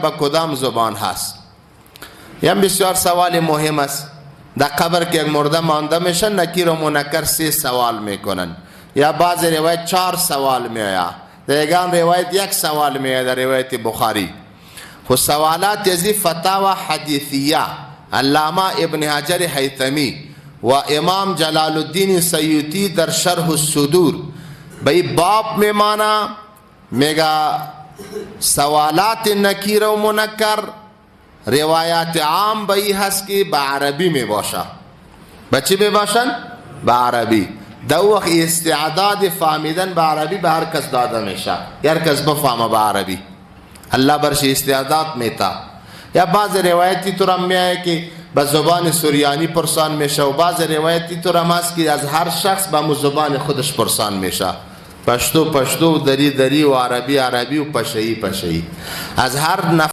با کدام زبان هست؟ یا بسیار سوال مهم است. در قبر که یک مرده مانده میشه نکیر و منکر 3 سوال میکنن، یا بعض روایت 4 سوال میآید، در یگان روایت 1 سوال میآید. در روایت بخاری خود سوالات یزی فتاوی حدیثیه علامه ابن حجر حیثمی و امام جلال الدین سیوطی در شرح الصدور به باب میمانا میگه سوالات نکیر و منکر روایات عام به این هست که به عربی می باشه. به چی می باشن؟ به عربی. دو وقت استعداد فهمیدن به عربی به هر کس داده میشه، هر کس بفهمه به عربی، الله برش استعداد میتا. یا بعض روایتی تو هم میایه که به زبان سوریانی پرسان میشه و بعض روایتی تو هم هست که از هر شخص به زبان خودش پرسان میشه. پشتو پشتو، دری دری و عربی عربی و پشهی پشهی. از هر